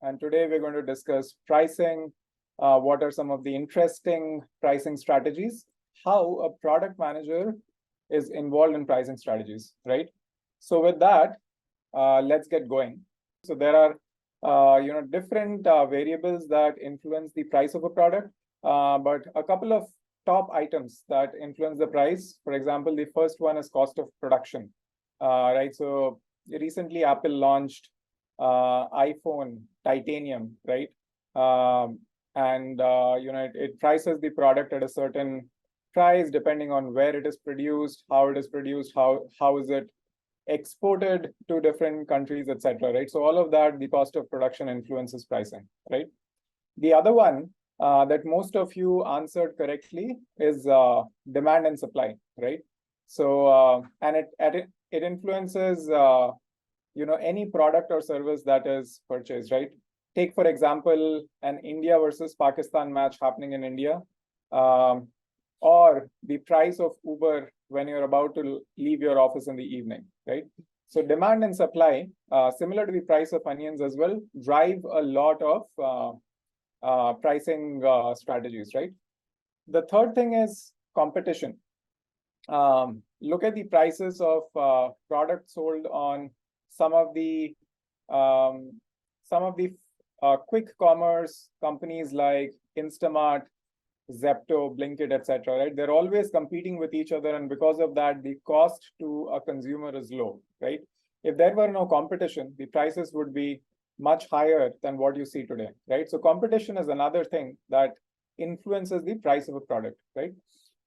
and today we're going to discuss pricing. What are some of the interesting pricing strategies? How a product manager is involved in pricing strategies, right? So with that, let's get going. So there are different variables that influence the price of a product, but a couple of top items that influence the price. For example, the first one is cost of production, right? So recently Apple launched iPhone Titanium, right? It prices the product at a certain price depending on where it is produced, how it is produced, how is it exported to different countries, etc. Right? So all of that, the cost of production influences pricing, right? The other one that most of you answered correctly is demand and supply, right? So and it influences any product or service that is purchased, right? Take, for example, an India versus Pakistan match happening in India, or the price of Uber when you're about to leave your office in the evening, right? So demand and supply, similar to the price of onions as well, drive a lot of pricing strategies, right? The third thing is competition. Look at the prices of products sold on some of the quick commerce companies like Instamart, Zepto, Blinkit, etc. Right? They're always competing with each other, and because of that, the cost to a consumer is low, right? If there were no competition, the prices would be much higher than what you see today, right? So competition is another thing that influences the price of a product, right?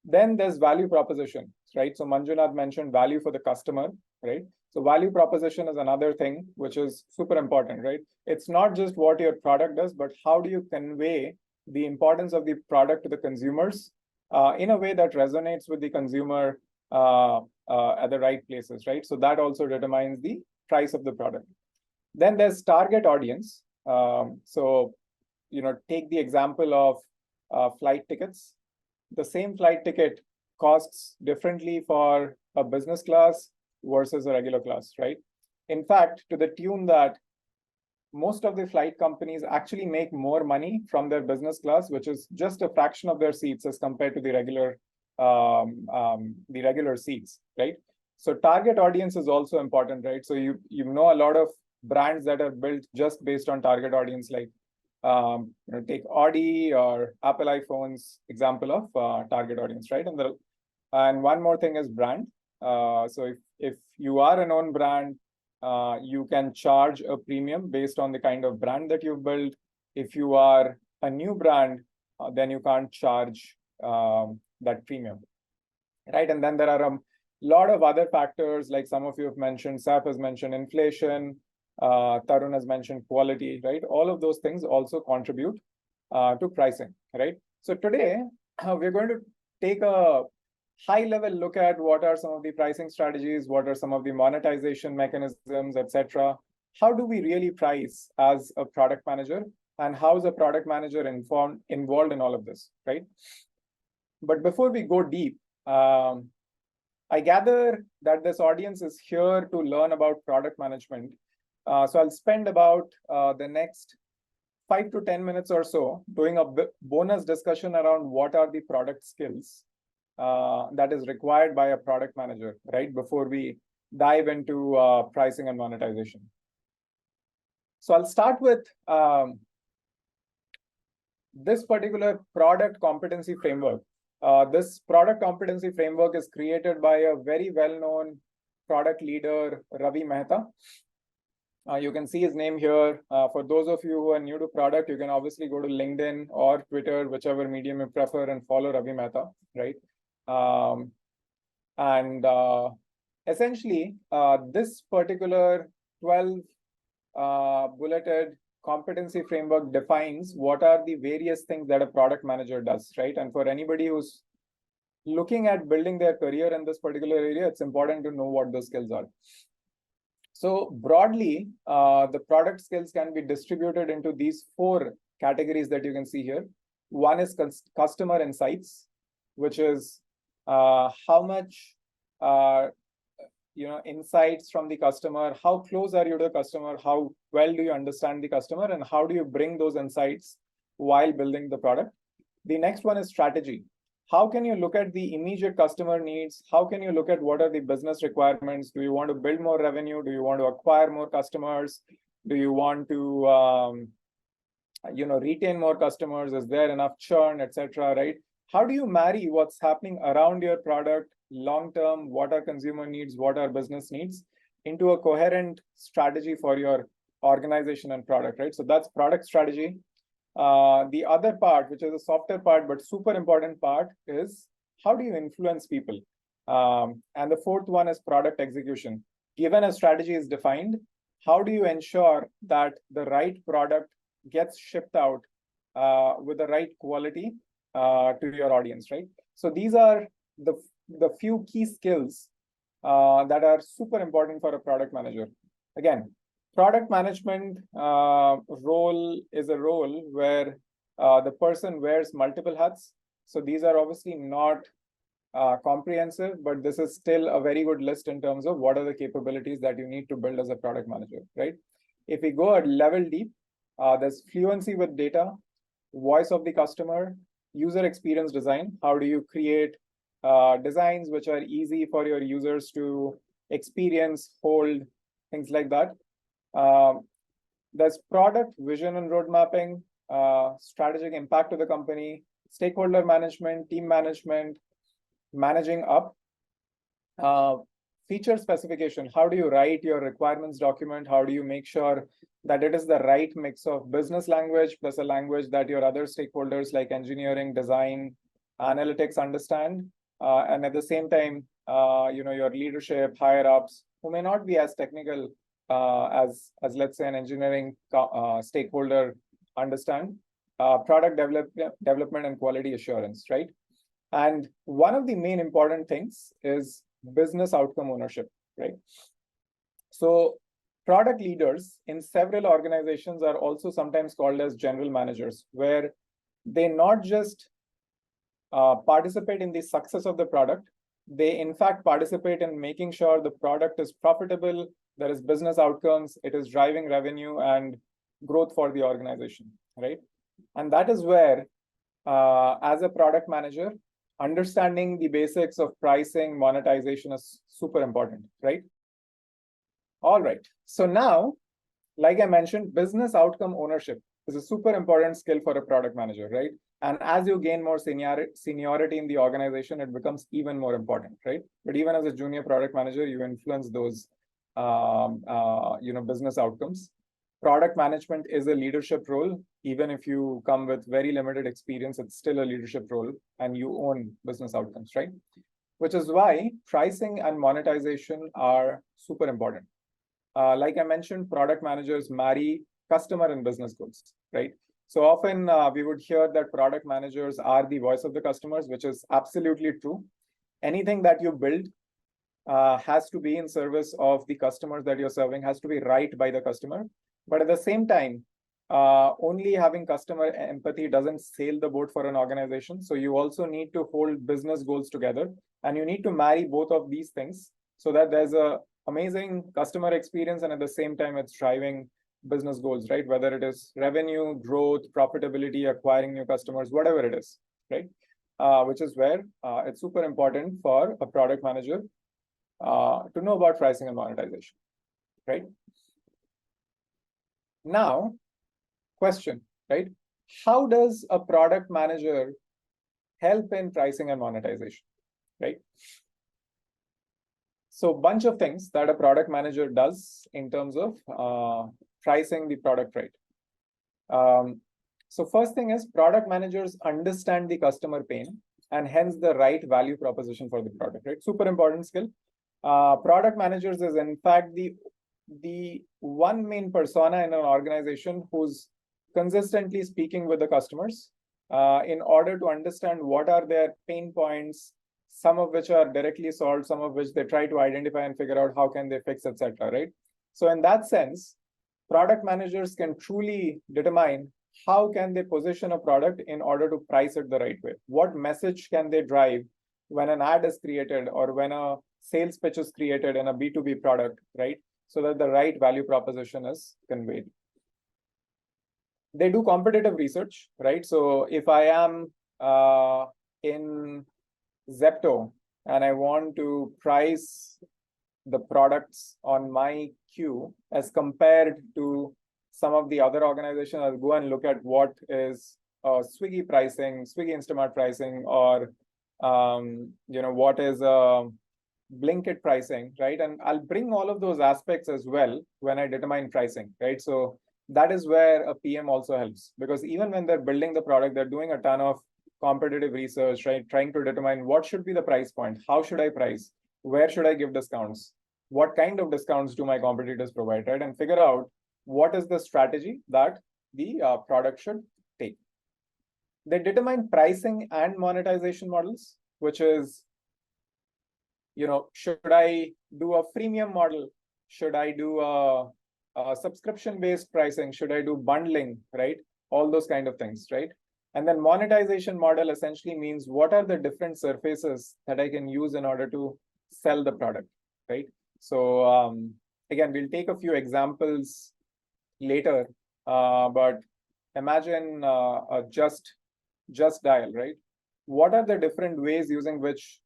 Then there's value proposition, right? So Manjunath mentioned value for the customer, right? So value proposition is another thing which is super important, right? It's not just what your product does, but how do you convey the importance of the product to the consumers in a way that resonates with the consumer at the right places, right? So that also determines the price of the product. Then there's target audience. Take the example of flight tickets. The same flight ticket costs differently for a business class versus a regular class, right? In fact, to the tune that most of the flight companies actually make more money from their business class, which is just a fraction of their seats as compared to the regular seats, right? So target audience is also important, right? So you know a lot of brands that are built just based on target audience, like take Audi or Apple iPhones, example of target audience, right? And one more thing is brand. So if you are a known brand, you can charge a premium based on the kind of brand that you've built. If you are a new brand, then you can't charge that premium, right? And then there are a lot of other factors, like some of you have mentioned, Saf has mentioned inflation, Tarun has mentioned quality, right? All of those things also contribute to pricing, right? So today, we're going to take a high-level look at what are some of the pricing strategies, what are some of the monetization mechanisms, etc. How do we really price as a product manager, and how is a product manager involved in all of this, right? But before we go deep, I gather that this audience is here to learn about product management. So I'll spend about the next 5 to 10 minutes or so doing a bonus discussion around what are the product skills that is required by a product manager, right? Before we dive into pricing and monetization. So I'll start with this particular product competency framework. This product competency framework is created by a very well-known product leader, Ravi Mehta. You can see his name here. For those of you who are new to product, you can obviously go to LinkedIn or Twitter, whichever medium you prefer, and follow Ravi Mehta, right? Essentially, this particular 12 bulleted competency framework defines what are the various things that a product manager does, right? And for anybody who's looking at building their career in this particular area, it's important to know what those skills are. So broadly, the product skills can be distributed into these 4 categories that you can see here. One is customer insights, which is how much insights from the customer. How close are you to the customer? How well do you understand the customer? And how do you bring those insights while building the product? The next one is strategy. How can you look at the immediate customer needs? How can you look at what are the business requirements? Do you want to build more revenue? Do you want to acquire more customers? Do you want to retain more customers? Is there enough churn, etc., right? How do you marry what's happening around your product long term, what are consumer needs, what are business needs, into a coherent strategy for your organization and product, right? So that's product strategy. The other part, which is a softer part, but super important part, is how do you influence people? And the fourth one is product execution. Given a strategy is defined, how do you ensure that the right product gets shipped out with the right quality to your audience, right? So these are the few key skills that are super important for a product manager. Again, product management role is a role where the person wears multiple hats. So these are obviously not comprehensive, but this is still a very good list in terms of what are the capabilities that you need to build as a product manager, right? If we go a level deep, there's fluency with data, voice of the customer, user experience design. How do you create designs which are easy for your users to experience, hold, things like that. There's product vision and road mapping, strategic impact to the company, stakeholder management, team management, managing up, feature specification. How do you write your requirements document? How do you make sure that it is the right mix of business language plus a language that your other stakeholders like engineering, design, analytics understand? And at the same time, your leadership, higher ups, who may not be as technical as let's say an engineering stakeholder understand, product development and quality assurance, right? And one of the main important things is business outcome ownership, right? So product leaders in several organizations are also sometimes called as general managers, where they not just participate in the success of the product, they in fact participate in making sure the product is profitable, there is business outcomes, it is driving revenue and growth for the organization, right? And that is where, as a product manager, understanding the basics of pricing, monetization is super important, right? All right. So now, like I mentioned, business outcome ownership is a super important skill for a product manager, right? And as you gain more seniority in the organization, it becomes even more important, right? But even as a junior product manager, you influence those, business outcomes. Product management is a leadership role. Even if you come with very limited experience, it's still a leadership role and you own business outcomes, right? Which is why pricing and monetization are super important. Like I mentioned, product managers marry customer and business goals, right? So often we would hear that product managers are the voice of the customers, which is absolutely true. Anything that you build has to be in service of the customers that you're serving, has to be right by the customer. But at the same time, only having customer empathy doesn't sail the boat for an organization. So you also need to hold business goals together, and you need to marry both of these things so that there's a amazing customer experience, and at the same time, it's driving business goals, right? Whether it is revenue, growth, profitability, acquiring new customers, whatever it is, right? Which is where it's super important for a product manager to know about pricing and monetization, right? Now, question, right? How does a product manager help in pricing and monetization, right? So bunch of things that a product manager does in terms of pricing the product, right? So first thing is product managers understand the customer pain and hence the right value proposition for the product, right? Super important skill. Product managers is in fact the one main persona in an organization who's consistently speaking with the customers in order to understand what are their pain points, some of which are directly solved, some of which they try to identify and figure out how can they fix, etc., right? So in that sense, product managers can truly determine how can they position a product in order to price it the right way. What message can they drive when an ad is created or when a sales pitch is created in a B2B product, right? So that the right value proposition is conveyed. They do competitive research, right? So if I am in Zepto and I want to price the products on my queue as compared to some of the other organizations, I'll go and look at what is Swiggy pricing, Swiggy Instamart pricing, or what is Blinkit pricing, right? And I'll bring all of those aspects as well when I determine pricing, right? So that is where a PM also helps, because even when they're building the product, they're doing a ton of competitive research, right? Trying to determine what should be the price point, how should I price, where should I give discounts, what kind of discounts do my competitors provide, right? And figure out what is the strategy that the product should take. They determine pricing and monetization models, which is, should I do a freemium model? Should I do a subscription-based pricing? Should I do bundling, right? All those kind of things, right? And then monetization model essentially means what are the different surfaces that I can use in order to sell the product, right? So again, we'll take a few examples later, but imagine a just dial, right? What are the different ways using which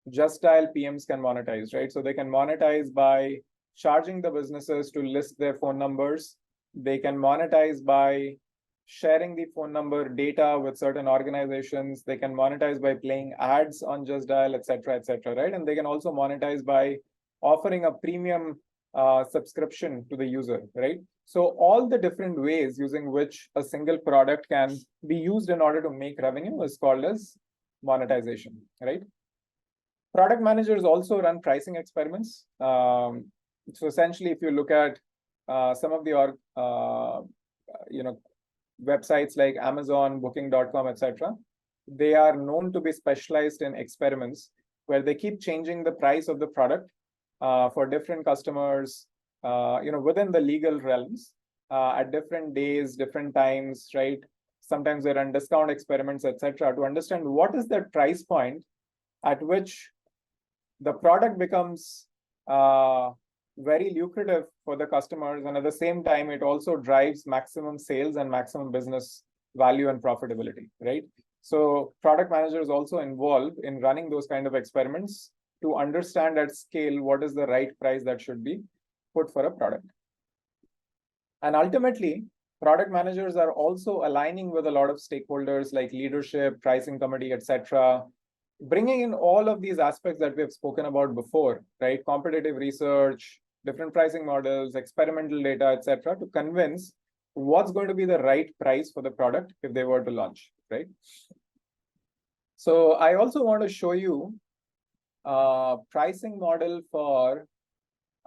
just dial PMs can monetize, right? So they can monetize by charging the businesses to list their phone numbers. They can monetize by sharing the phone number data with certain organizations. They can monetize by playing ads on Just Dial, etc., right? And they can also monetize by offering a premium subscription to the user, right? So all the different ways using which a single product can be used in order to make revenue is called as monetization, right? Product managers also run pricing experiments. So essentially, if you look at some of the websites like Amazon, Booking.com, etc., they are known to be specialized in experiments where they keep changing the price of the product for different customers, within the legal realms at different days, different times, right? Sometimes they run discount experiments, etc., to understand what is the price point at which the product becomes very lucrative for the customers, and at the same time, it also drives maximum sales and maximum business value and profitability, right? So product managers also involved in running those kind of experiments to understand at scale what is the right price that should be put for a product. And ultimately, product managers are also aligning with a lot of stakeholders like leadership, pricing committee, etc., bringing in all of these aspects that we have spoken about before, right? Competitive research, different pricing models, experimental data, etc., to convince what's going to be the right price for the product if they were to launch, right? So I also want to show you a pricing model for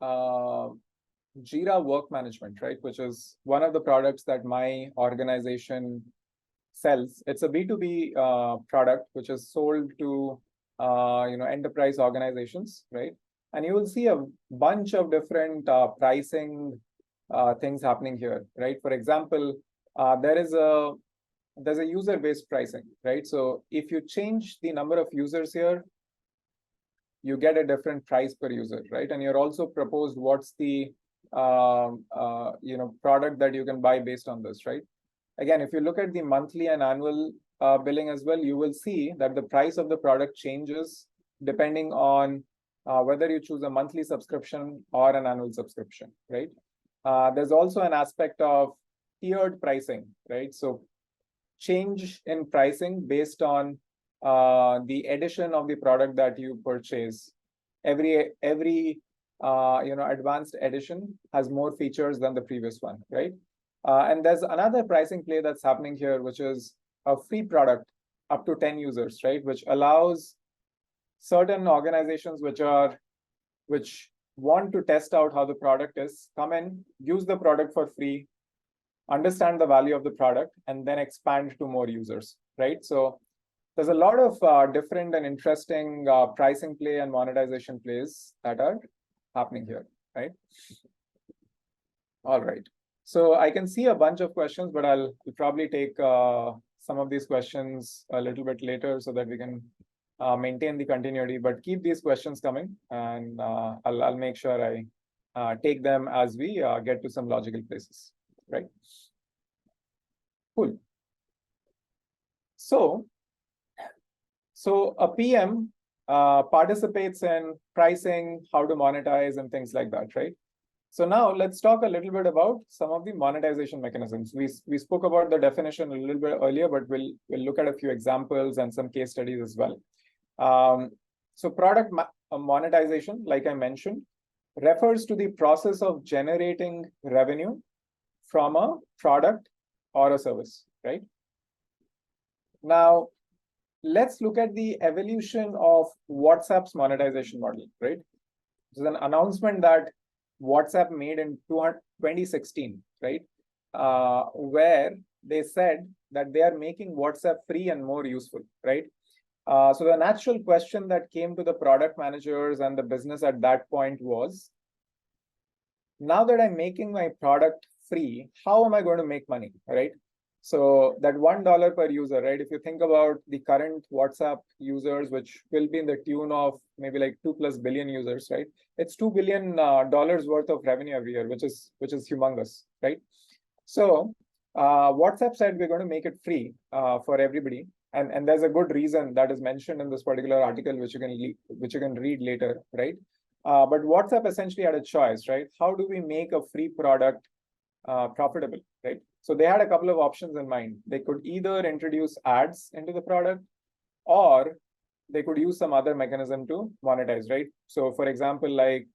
Jira Work Management, right? Which is one of the products that my organization sells. It's a B2B product which is sold to enterprise organizations, right? And you will see a bunch of different pricing things happening here, right? For example, there's a user-based pricing, right? So if you change the number of users here, you get a different price per user, right? And you're also proposed what's the product that you can buy based on this, right? Again, if you look at the monthly and annual billing as well, you will see that the price of the product changes depending on whether you choose a monthly subscription or an annual subscription, right? There's also an aspect of tiered pricing, right? So change in pricing based on the edition of the product that you purchase. Every advanced edition has more features than the previous one, right? And there's another pricing play that's happening here, which is a free product up to 10 users, right? Which allows certain organizations which want to test out how the product is, come in, use the product for free, understand the value of the product, and then expand to more users, right? So there's a lot of different and interesting pricing play and monetization plays that are happening here, right? All right. So I can see a bunch of questions, but I'll probably take some of these questions a little bit later so that we can maintain the continuity, but keep these questions coming, and I'll make sure I take them as we get to some logical places, right? Cool. So a PM participates in pricing, how to monetize, and things like that, right? So now let's talk a little bit about some of the monetization mechanisms. We spoke about the definition a little bit earlier, but we'll look at a few examples and some case studies as well. So product monetization, like I mentioned, refers to the process of generating revenue from a product or a service, right? Now, let's look at the evolution of WhatsApp's monetization model, right? This is an announcement that WhatsApp made in 2016, right? Where they said that they are making WhatsApp free and more useful, right? So the natural question that came to the product managers and the business at that point was, now that I'm making my product free, how am I going to make money, right? So that $1 per user, right? If you think about the current WhatsApp users, which will be in the tune of maybe like 2+ billion users, right? It's $2 billion worth of revenue every year, which is humongous, right? So WhatsApp said we're going to make it free for everybody, and there's a good reason that is mentioned in this particular article, which you can read later, right? But WhatsApp essentially had a choice, right? How do we make a free product profitable, right? So they had a couple of options in mind. They could either introduce ads into the product, or they could use some other mechanism to monetize, right? So for example, like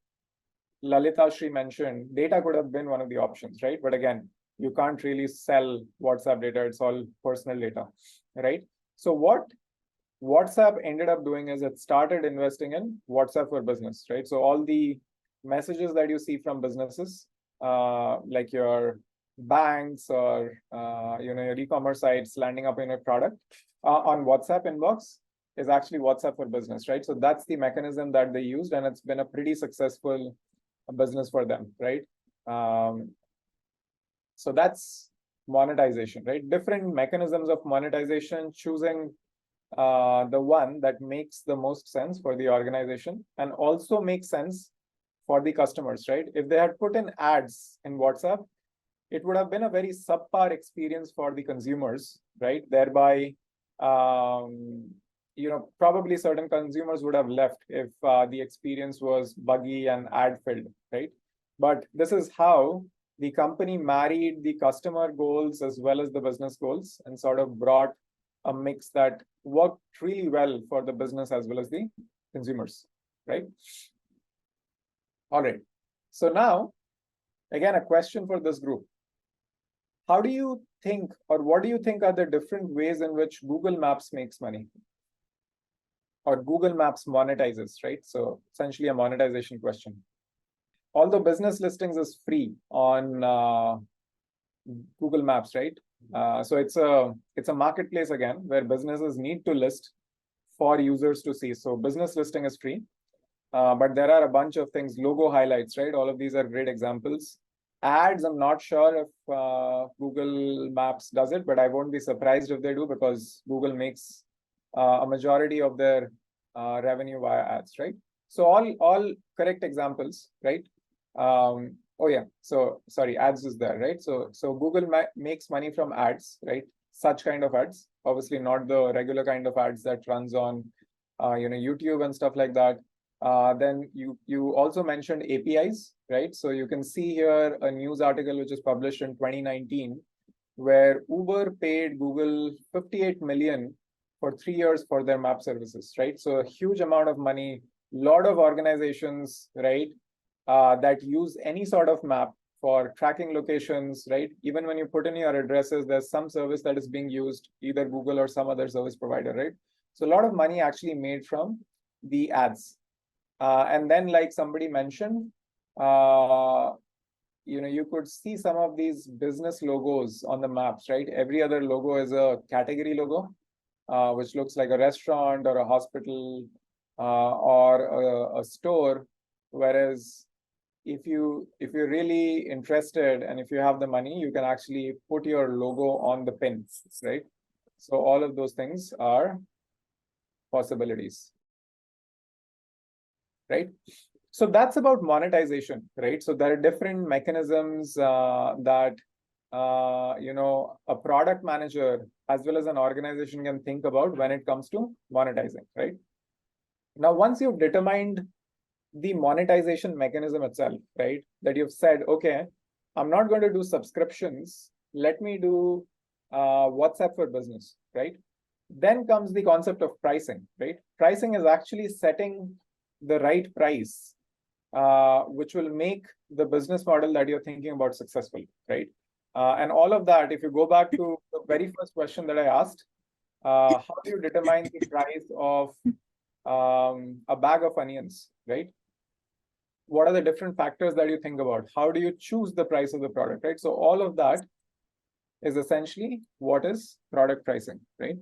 Lalita Shri mentioned, data could have been one of the options, right? But again, you can't really sell WhatsApp data. It's all personal data, right? So what WhatsApp ended up doing is it started investing in WhatsApp for Business, right? So all the messages that you see from businesses, like your banks or your e-commerce sites landing up in a product on WhatsApp inbox is actually WhatsApp for Business, right? So that's the mechanism that they used, and it's been a pretty successful business for them, right? So that's monetization, right? Different mechanisms of monetization, choosing the one that makes the most sense for the organization and also makes sense for the customers, right? If they had put in ads in WhatsApp, it would have been a very subpar experience for the consumers, right? Thereby, probably certain consumers would have left if the experience was buggy and ad-filled, right? But this is how the company married the customer goals as well as the business goals and sort of brought a mix that worked really well for the business as well as the consumers, right? All right. So now, again, a question for this group. How do you think, or what do you think are the different ways in which Google Maps makes money? Or Google Maps monetizes, right? So essentially a monetization question. Although business listings is free on Google Maps, right? So it's a marketplace again, where businesses need to list for users to see. So business listing is free, but there are a bunch of things, logo highlights, right? All of these are great examples. Ads, I'm not sure if Google Maps does it, but I won't be surprised if they do, because Google makes a majority of their revenue via ads, right? So all correct examples, right? Oh yeah, so sorry, ads is there, right? So Google makes money from ads, right? Such kind of ads, obviously not the regular kind of ads that runs on YouTube and stuff like that. Then you also mentioned APIs, right? So you can see here a news article which is published in 2019, where Uber paid Google 58 million for 3 years for their map services, right? So a huge amount of money, lot of organizations, right, that use any sort of map for tracking locations, right? Even when you put in your addresses, there's some service that is being used, either Google or some other service provider, right? So a lot of money actually made from the ads. And then, like somebody mentioned, you could see some of these business logos on the maps, right? Every other logo is a category logo, which looks like a restaurant or a hospital or a store. Whereas if you're really interested and if you have the money, you can actually put your logo on the pins, right? So all of those things are possibilities, right? So that's about monetization, right? So there are different mechanisms that a product manager as well as an organization can think about when it comes to monetizing, right? Now, once you've determined the monetization mechanism itself, right, that you've said, okay, I'm not going to do subscriptions, let me do WhatsApp for business, right? Then comes the concept of pricing, right? Pricing is actually setting the right price, which will make the business model that you're thinking about successful, right? And all of that, if you go back to the very first question that I asked, how do you determine the price of a bag of onions, right? What are the different factors that you think about? How do you choose the price of the product, right? So all of that is essentially what is product pricing, right?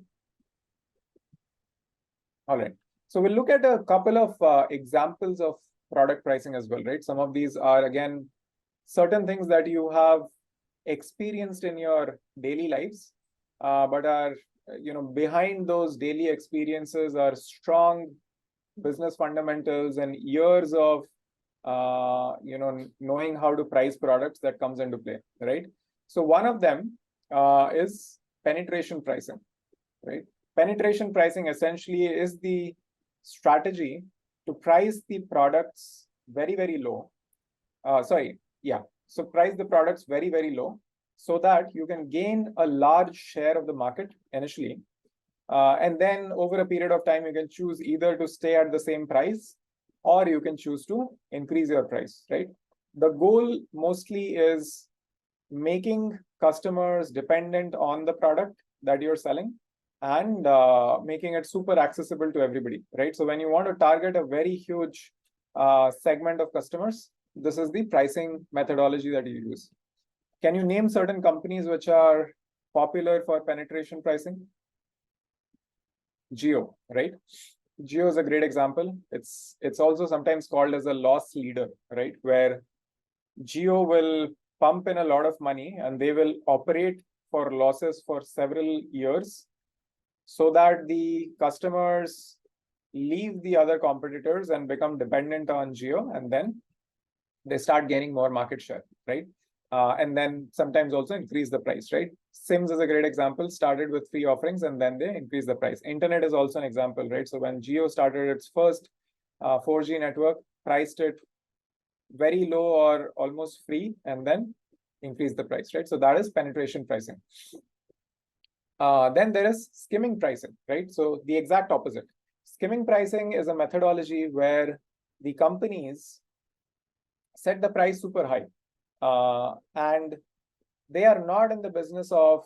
All right. So we'll look at a couple of examples of product pricing as well, right? Some of these are, again, certain things that you have experienced in your daily lives, but are, behind those daily experiences are strong business fundamentals and years of, knowing how to price products that comes into play, right? So one of them is penetration pricing, right? Penetration pricing essentially is the strategy to price the products very, very low. So price the products very, very low so that you can gain a large share of the market initially. And then over a period of time, you can choose either to stay at the same price or you can choose to increase your price, right? The goal mostly is making customers dependent on the product that you're selling and making it super accessible to everybody, right? So when you want to target a very huge segment of customers, this is the pricing methodology that you use. Can you name certain companies which are popular for penetration pricing? Jio, right? Jio is a great example. It's also sometimes called as a loss leader, right? Where Jio will pump in a lot of money and they will operate for losses for several years so that the customers leave the other competitors and become dependent on Jio, and then they start gaining more market share, right? And then sometimes also increase the price, right? Sims is a great example, started with free offerings and then they increase the price. Internet is also an example, right? So when Jio started its first 4G network, priced it very low or almost free and then increase the price, right? So that is penetration pricing. Then there is skimming pricing, right? So the exact opposite. Skimming pricing is a methodology where the companies set the price super high, and they are not in the business of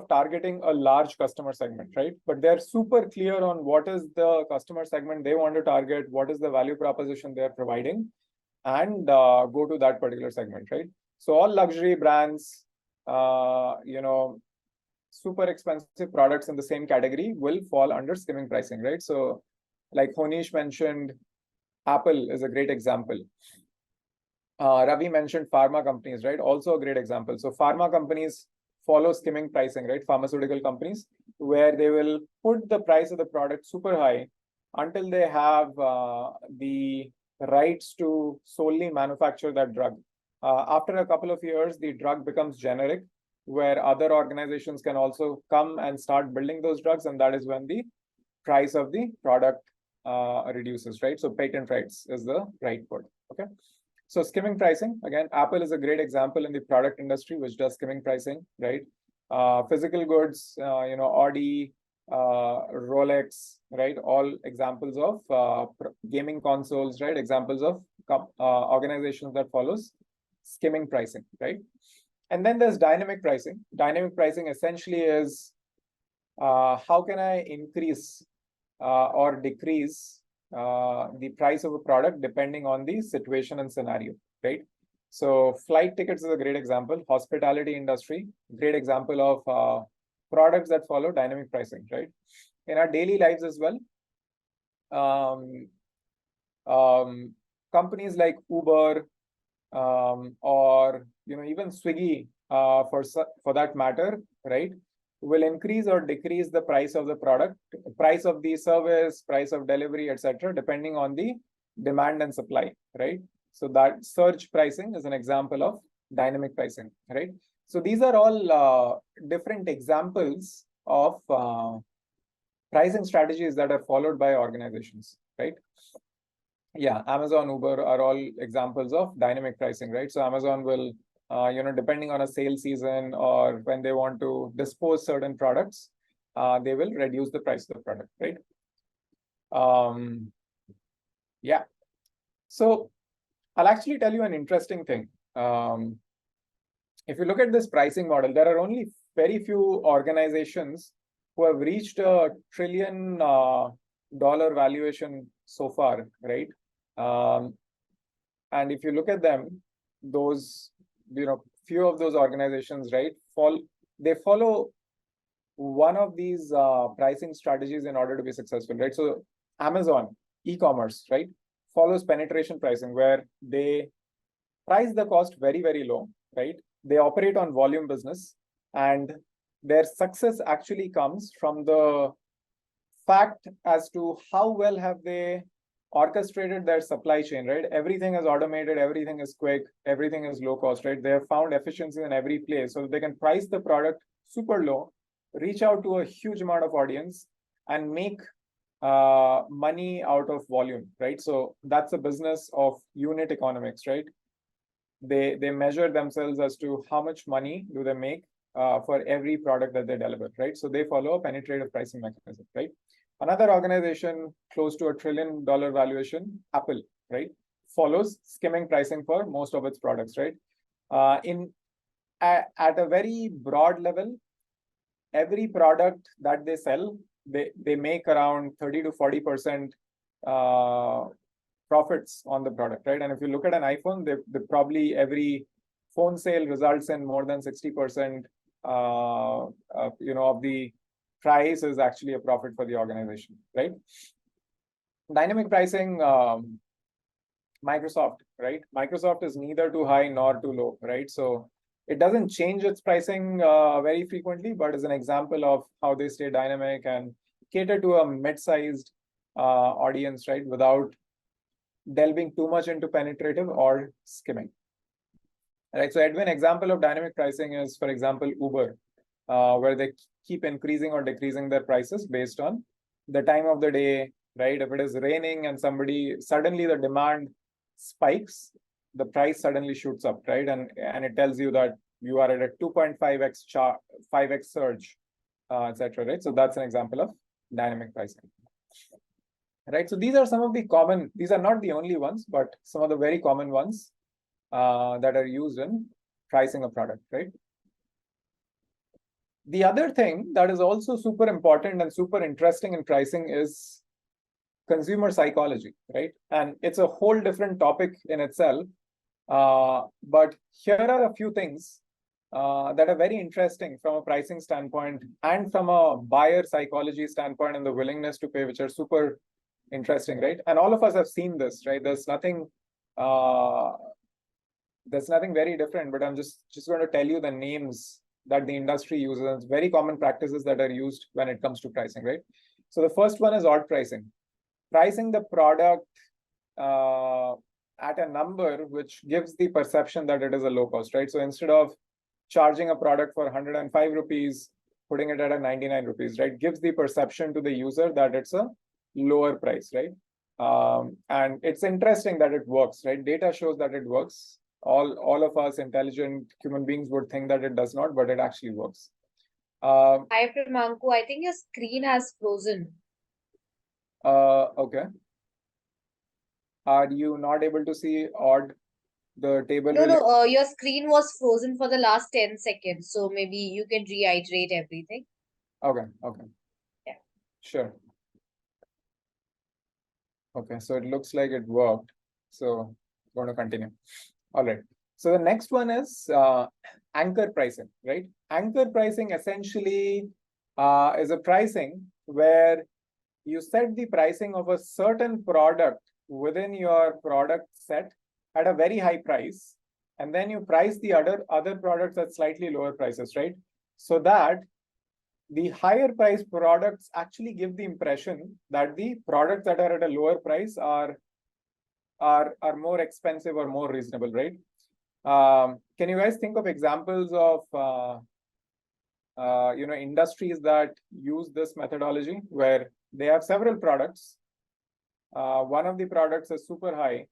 targeting a large customer segment, right? But they're super clear on what is the customer segment they want to target, what is the value proposition they're providing, and go to that particular segment, right? So all luxury brands, super expensive products in the same category will fall under skimming pricing, right? So like Honish mentioned, Apple is a great example. Ravi mentioned pharma companies, right? Also a great example. So pharma companies follow skimming pricing, right? Pharmaceutical companies, where they will put the price of the product super high until they have the rights to solely manufacture that drug. After a couple of years, the drug becomes generic, where other organizations can also come and start building those drugs, and that is when the price of the product reduces, right? So patent rights is the right word, okay? So skimming pricing, again, Apple is a great example in the product industry, which does skimming pricing, right? Physical goods, Audi, Rolex, right? All examples of gaming consoles, right? Examples of organizations that follows skimming pricing, right? And then there's dynamic pricing. Dynamic pricing essentially is how can I increase or decrease the price of a product depending on the situation and scenario, right? So flight tickets is a great example. Hospitality industry, great example of products that follow dynamic pricing, right? In our daily lives as well, companies like Uber or even Swiggy, for that matter, right? will increase or decrease the price of the product, price of the service, price of delivery, etc., depending on the demand and supply, right? So that surge pricing is an example of dynamic pricing, right? So these are all different examples of pricing strategies that are followed by organizations, right? Yeah, Amazon, Uber are all examples of dynamic pricing, right? So Amazon will, depending on a sale season or when they want to dispose certain products, they will reduce the price of the product, right? Yeah. So I'll actually tell you an interesting thing. If you look at this pricing model, there are only very few organizations who have reached $1 trillion valuation so far, right? And if you look at them, those, few of those organizations, right, they follow one of these pricing strategies in order to be successful, right? So Amazon, e-commerce, right, follows penetration pricing, where they price the cost very, very low, right? They operate on volume business, and their success actually comes from the fact as to how well have they orchestrated their supply chain, right? Everything is automated, everything is quick, everything is low cost, right? They have found efficiency in every place, so they can price the product super low, reach out to a huge amount of audience, and make money out of volume, right? So that's a business of unit economics, right? They measure themselves as to how much money do they make for every product that they deliver, right? So they follow a penetrative pricing mechanism, right? Another organization close to $1 trillion valuation, Apple, right, follows skimming pricing for most of its products, right? At a very broad level, every product that they sell, they make around 30 to 40% profits on the product, right? And if you look at an iPhone, they probably every phone sale results in more than 60% of the price is actually a profit for the organization, right? Dynamic pricing, Microsoft, right? Microsoft is neither too high nor too low, right? So it doesn't change its pricing very frequently, but is an example of how they stay dynamic and cater to a mid-sized audience, right? Without delving too much into penetrative or skimming. Right. So Edwin, example of dynamic pricing is, for example, Uber, where they keep increasing or decreasing their prices based on the time of the day, right? If it is raining and suddenly the demand spikes, the price suddenly shoots up, right? And it tells you that you are at a 2.5x 5x surge, etc. Right? So that's an example of dynamic pricing. Right. So these are some of the common, these are not the only ones, but some of the very common ones that are used in pricing a product, right? The other thing that is also super important and super interesting in pricing is consumer psychology, right? And it's a whole different topic in itself. But here are a few things that are very interesting from a pricing standpoint and from a buyer psychology standpoint and the willingness to pay, which are super interesting, right? And all of us have seen this, right? There's nothing very different, but I'm just going to tell you the names that the industry uses, very common practices that are used when it comes to pricing, right? So the first one is odd pricing. Pricing the product at a number which gives the perception that it is a low cost, right? So instead of charging a product for 105 rupees, putting it at a 99 rupees, right? Gives the perception to the user that it's a lower price, right? And it's interesting that it works, right? Data shows that it works. All of us intelligent human beings would think that it does not, but it actually works. Hi, Premanku. I think your screen has frozen. Okay. Are you not able to see the table? No, your screen was frozen for the last 10 seconds. So maybe you can reiterate everything. Okay. Yeah. Sure. Okay, so it looks like it worked. So I'm going to continue. All right. So the next one is anchor pricing, right? Anchor pricing essentially is a pricing where you set the pricing of a certain product within your product set at a very high price, and then you price the other products at slightly lower prices, right? So that the higher price products actually give the impression that the products that are at a lower price are more expensive or more reasonable, right? Can you guys think of examples of industries that use this methodology where they have several products? One of the products is super high,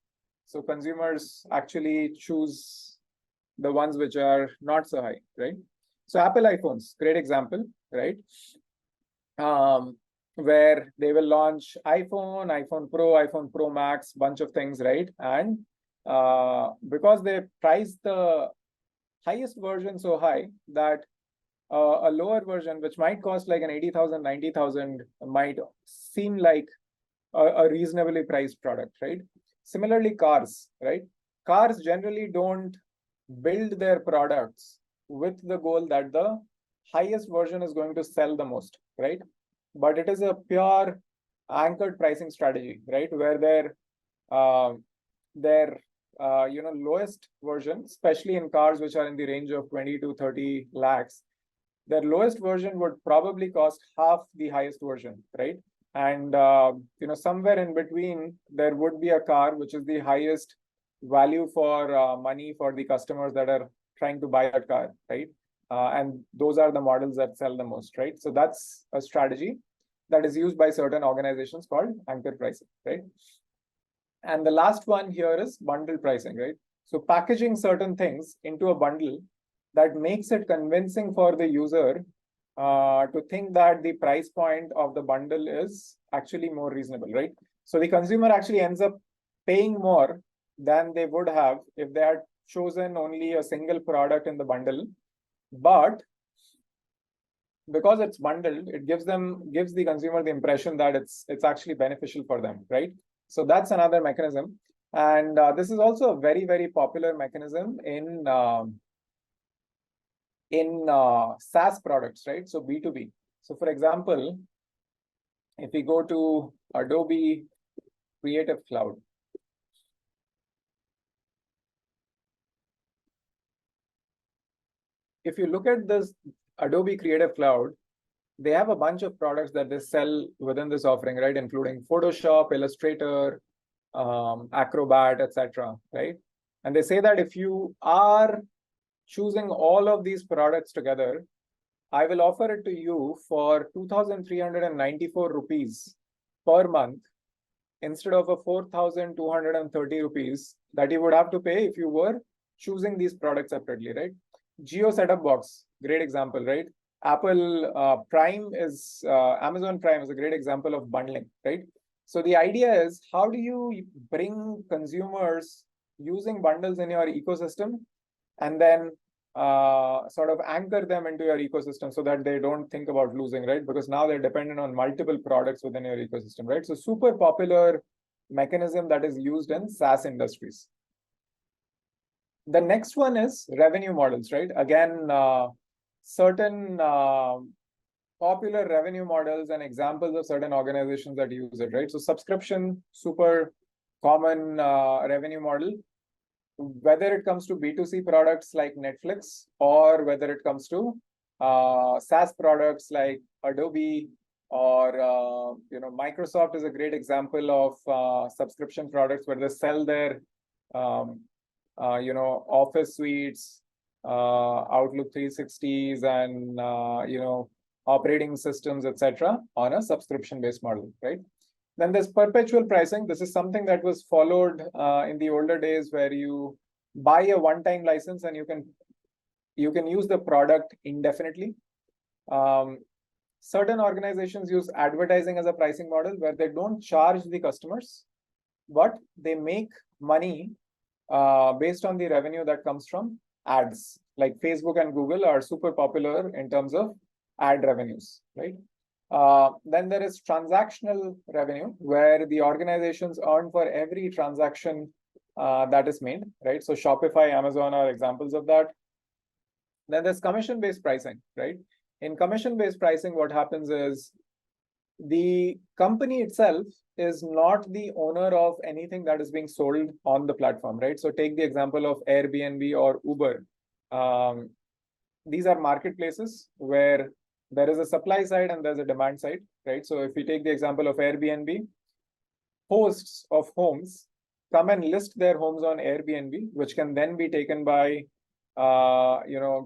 so consumers actually choose the ones which are not so high, right? So Apple iPhones, great example, right? Where they will launch iPhone, iPhone Pro, iPhone Pro Max, bunch of things, right? And because they price the highest version so high that a lower version, which might cost like an 80,000, 90,000, might seem like a reasonably priced product, right? Similarly, cars, right? Cars generally don't build their products with the goal that the highest version is going to sell the most, right? But it is a pure anchored pricing strategy, right? Where their lowest version, especially in cars which are in the range of 20 to 30 lakhs, their lowest version would probably cost half the highest version, right? And somewhere in between, there would be a car which is the highest value for money for the customers that are trying to buy that car, right? And those are the models that sell the most, right? So that's a strategy that is used by certain organizations called anchor pricing, right? And the last one here is bundle pricing, right? So packaging certain things into a bundle that makes it convincing for the user to think that the price point of the bundle is actually more reasonable, right? So the consumer actually ends up paying more than they would have if they had chosen only a single product in the bundle. But because it's bundled, it gives the consumer the impression that it's actually beneficial for them, right? So that's another mechanism. And this is also a very, very popular mechanism in SaaS products, right? So B2B. So for example, if we go to Adobe Creative Cloud, if you look at this Adobe Creative Cloud, they have a bunch of products that they sell within this offering, right? Including Photoshop, Illustrator, Acrobat, etc., right? And they say that if you are choosing all of these products together, I will offer it to you for 2,394 rupees per month instead of a 4,230 rupees that you would have to pay if you were choosing these products separately, right? Geo setup box, great example, right? Apple Amazon Prime is a great example of bundling, right? So the idea is, how do you bring consumers using bundles in your ecosystem and then sort of anchor them into your ecosystem so that they don't think about losing, right? Because now they're dependent on multiple products within your ecosystem, right? So super popular mechanism that is used in SaaS industries. The next one is revenue models, right? Again, certain popular revenue models and examples of certain organizations that use it, right? So subscription, super common revenue model, whether it comes to B2C products like Netflix or whether it comes to SaaS products like Adobe or Microsoft is a great example of subscription products where they sell their Office suites, Outlook 360s, and operating systems, etc., on a subscription-based model, right? Then there's perpetual pricing. This is something that was followed in the older days, where you buy a one-time license and you can use the product indefinitely. Certain organizations use advertising as a pricing model where they don't charge the customers, but they make money based on the revenue that comes from ads. Like Facebook and Google are super popular in terms of ad revenues, right? Then there is transactional revenue, where the organizations earn for every transaction that is made, right? So Shopify, Amazon are examples of that. Then there's commission-based pricing, right? In commission-based pricing, what happens is the company itself is not the owner of anything that is being sold on the platform, right? So take the example of Airbnb or Uber. These are marketplaces where there is a supply side and there's a demand side, right? So if we take the example of Airbnb, hosts of homes come and list their homes on Airbnb, which can then be taken by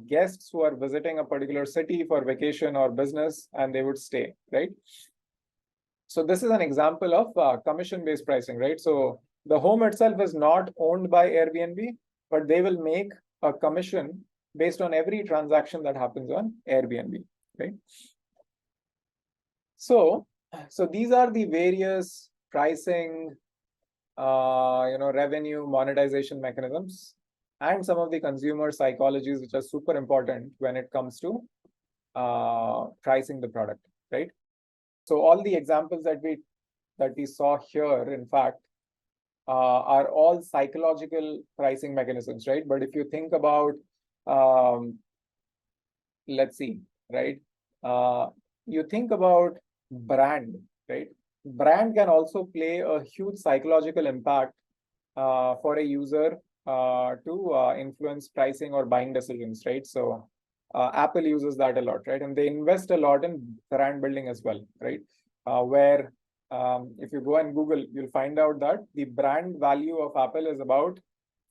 guests who are visiting a particular city for vacation or business, and they would stay, right? So this is an example of commission-based pricing, right? So the home itself is not owned by Airbnb, but they will make a commission based on every transaction that happens on Airbnb, right? So these are the various pricing, revenue monetization mechanisms, and some of the consumer psychologies which are super important when it comes to pricing the product, right? So all the examples that we saw here, in fact, are all psychological pricing mechanisms, right? But if you think about, let's see, right? You think about brand, right? Brand can also play a huge psychological impact for a user to influence pricing or buying decisions, right? So Apple uses that a lot, right? And they invest a lot in brand building as well, right? Where if you go and Google, you'll find out that the brand value of Apple is about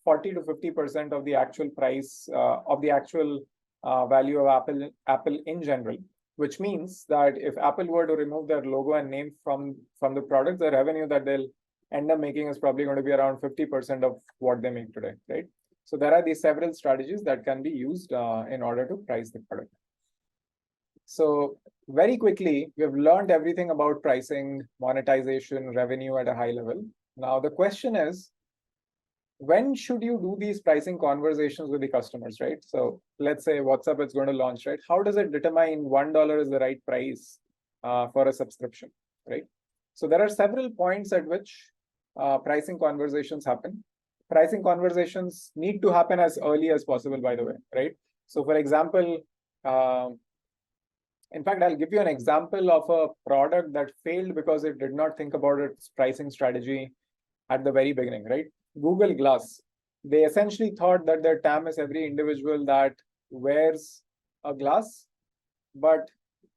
40 to 50% of the actual price of the actual value of Apple in general. Which means that if Apple were to remove their logo and name from the product, the revenue that they'll end up making is probably going to be around 50% of what they make today, right? So there are these several strategies that can be used in order to price the product. So very quickly, we've learned everything about pricing, monetization, revenue at a high level. Now the question is, when should you do these pricing conversations with the customers, right? So let's say WhatsApp is going to launch, right? How does it determine $1 is the right price for a subscription, right? So there are several points at which pricing conversations happen. Pricing conversations need to happen as early as possible, by the way, right? So for example, in fact, I'll give you an example of a product that failed because it did not think about its pricing strategy at the very beginning, right? Google Glass. They essentially thought that their TAM is every individual that wears a glass, but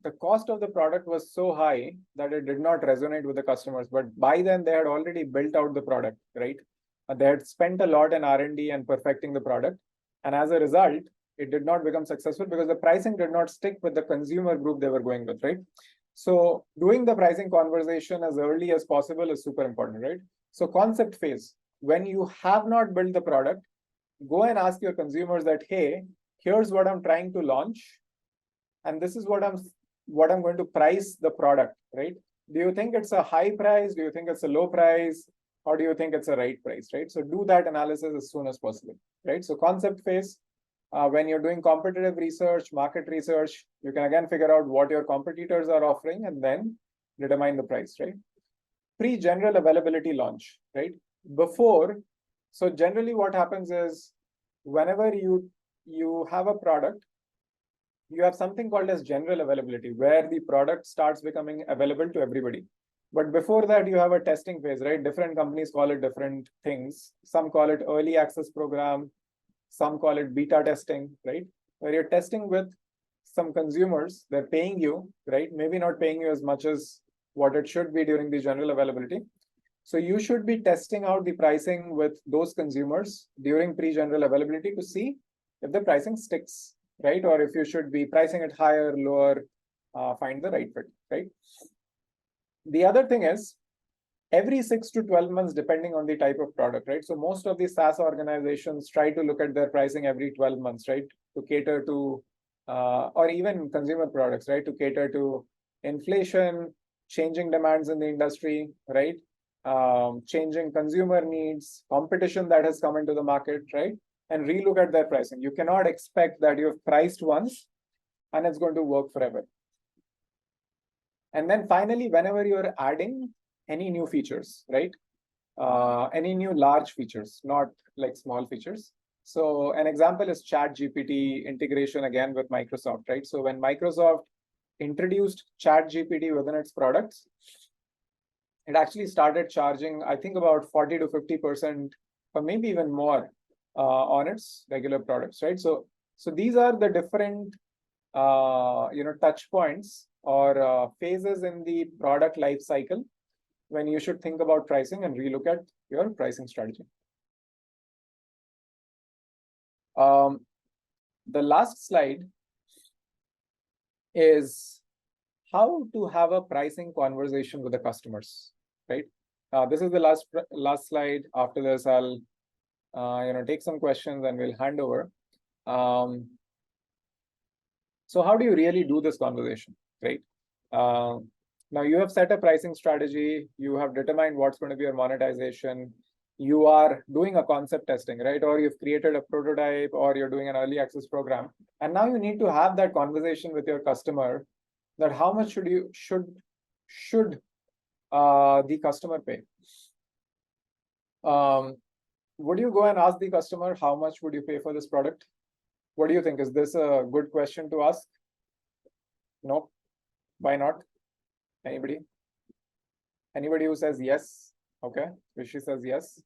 the cost of the product was so high that it did not resonate with the customers. But by then, they had already built out the product, right? They had spent a lot in R&D and perfecting the product. And as a result, it did not become successful because the pricing did not stick with the consumer group they were going with, right? So doing the pricing conversation as early as possible is super important, right? So concept phase, when you have not built the product, go and ask your consumers that, hey, here's what I'm trying to launch, and this is what I'm going to price the product, right? Do you think it's a high price? Do you think it's a low price? Or do you think it's a right price, right? So do that analysis as soon as possible, right? So concept phase, when you're doing competitive research, market research, you can again figure out what your competitors are offering and then determine the price, right? Pre-general availability launch, right? Before, so generally what happens is whenever you have a product, you have something called as general availability, where the product starts becoming available to everybody. But before that, you have a testing phase, right? Different companies call it different things. Some call it early access program. Some call it beta testing, right? Where you're testing with some consumers, they're paying you, right? Maybe not paying you as much as what it should be during the general availability. So you should be testing out the pricing with those consumers during pre-general availability to see if the pricing sticks, right? Or if you should be pricing it higher, lower, find the right fit, right? The other thing is every 6 to 12 months, depending on the type of product, right? So most of the SaaS organizations try to look at their pricing every 12 months, right? To cater to, or even consumer products, right? To cater to inflation, changing demands in the industry, right? Changing consumer needs, competition that has come into the market, right? And relook at their pricing. You cannot expect that you've priced once and it's going to work forever. And then finally, whenever you're adding any new features, right? Any new large features, not like small features. So an example is ChatGPT integration again with Microsoft, right? So when Microsoft introduced ChatGPT within its products, it actually started charging, I think, about 40 to 50%, or maybe even more on its regular products, right? So these are the different touch points or phases in the product life cycle when you should think about pricing and relook at your pricing strategy. The last slide is how to have a pricing conversation with the customers, right? This is the last slide. After this, I'll take some questions and we'll hand over. So how do you really do this conversation, right? Now you have set a pricing strategy. You have determined what's going to be your monetization. You are doing a concept testing, right? Or you've created a prototype, or you're doing an early access program. And now you need to have that conversation with your customer that how much should the customer pay? Would you go and ask the customer how much would you pay for this product? What do you think? Is this a good question to ask? No. Why not? Anybody? Anybody who says yes? Okay. Rishi says yes.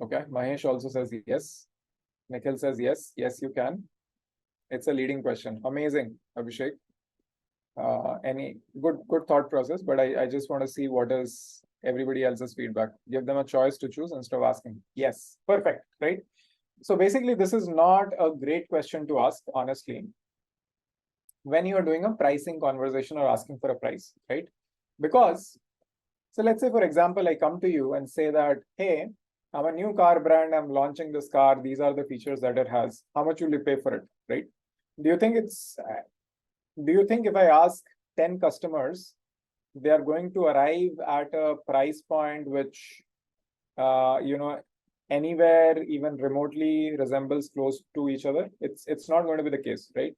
Okay. Mahesh also says yes. Nikhil says yes. Yes, you can. It's a leading question. Amazing, Abhishek. Any good thought process, but I just want to see what is everybody else's feedback. Give them a choice to choose instead of asking. Yes, perfect, right? So basically, this is not a great question to ask, honestly, when you are doing a pricing conversation or asking for a price, right? Because, so let's say, for example, I come to you and say that, hey, I'm a new car brand, I'm launching this car, these are the features that it has. How much will you pay for it, right? Do you think if I ask 10 customers, they are going to arrive at a price point which, anywhere even remotely resembles close to each other? It's not going to be the case, right?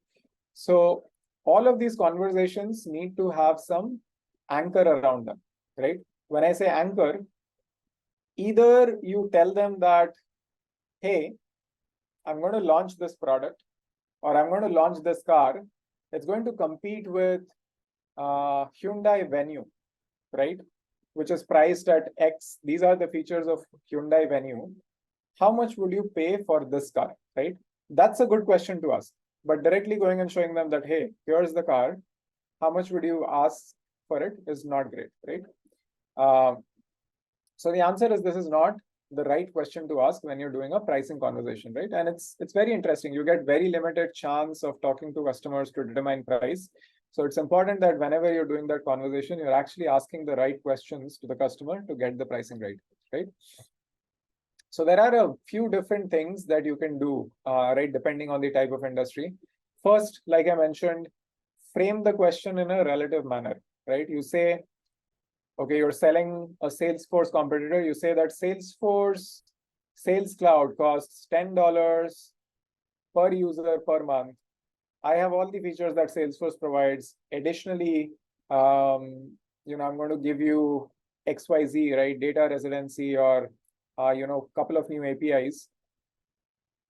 So all of these conversations need to have some anchor around them, right? When I say anchor, either you tell them that, hey, I'm going to launch this product, or I'm going to launch this car. It's going to compete with Hyundai Venue, right? Which is priced at X. These are the features of Hyundai Venue. How much would you pay for this car, right? That's a good question to ask. But directly going and showing them that, hey, here's the car. How much would you ask for it is not great, right? So the answer is this is not the right question to ask when you're doing a pricing conversation, right? And it's very interesting. You get very limited chance of talking to customers to determine price. So it's important that whenever you're doing that conversation, you're actually asking the right questions to the customer to get the pricing right? So there are a few different things that you can do, right, depending on the type of industry. First, like I mentioned, frame the question in a relative manner, right? You say, okay, you're selling a Salesforce competitor. You say that Salesforce Sales Cloud costs $10 per user per month. I have all the features that Salesforce provides. Additionally, I'm going to give you XYZ, right? Data residency or, couple of new APIs.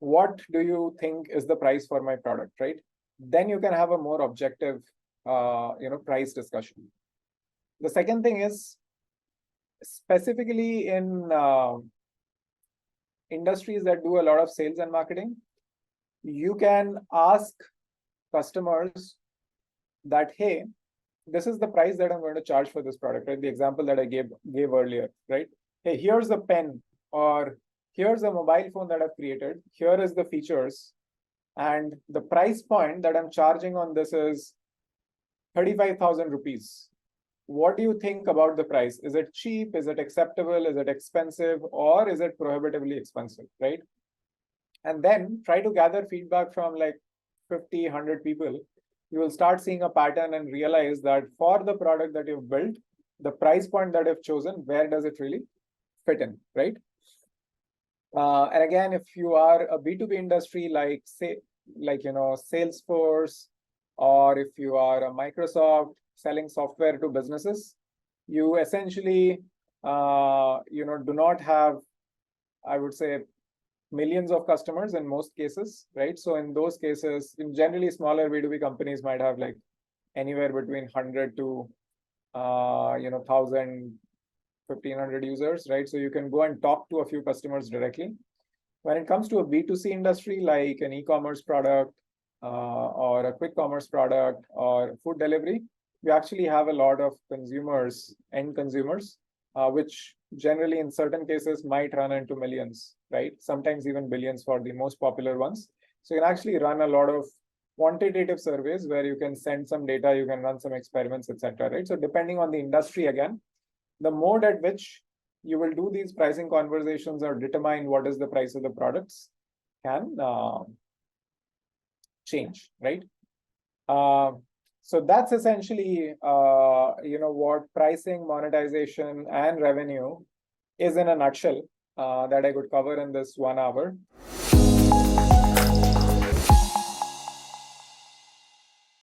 What do you think is the price for my product, right? Then you can have a more objective, price discussion. The second thing is, specifically in industries that do a lot of sales and marketing, you can ask customers that, hey, this is the price that I'm going to charge for this product, right? The example that I gave earlier, right? Hey, here's a pen, or here's a mobile phone that I've created. Here is the features. And the price point that I'm charging on this is 35,000 rupees. What do you think about the price? Is it cheap? Is it acceptable? Is it expensive? Or is it prohibitively expensive, right? And then try to gather feedback from like 50, 100 people. You will start seeing a pattern and realize that for the product that you've built, the price point that you've chosen, where does it really fit in, right? And again, if you are a B2B industry like Salesforce, or if you are a Microsoft selling software to businesses, you essentially do not have, I would say, millions of customers in most cases, right? So in those cases, in generally smaller B2B companies might have like anywhere between 100 to 1,000, 1,500 users, right? So you can go and talk to a few customers directly. When it comes to a B2C industry, like an e-commerce product or a quick commerce product or food delivery, we actually have a lot of consumers, end consumers, which generally in certain cases might run into millions, right? Sometimes even billions for the most popular ones. So you can actually run a lot of quantitative surveys where you can send some data, you can run some experiments, etc. Right? So depending on the industry, again, the mode at which you will do these pricing conversations or determine what is the price of the products can change, right? So that's essentially what pricing, monetization, and revenue is in a nutshell that I could cover in this 1 hour.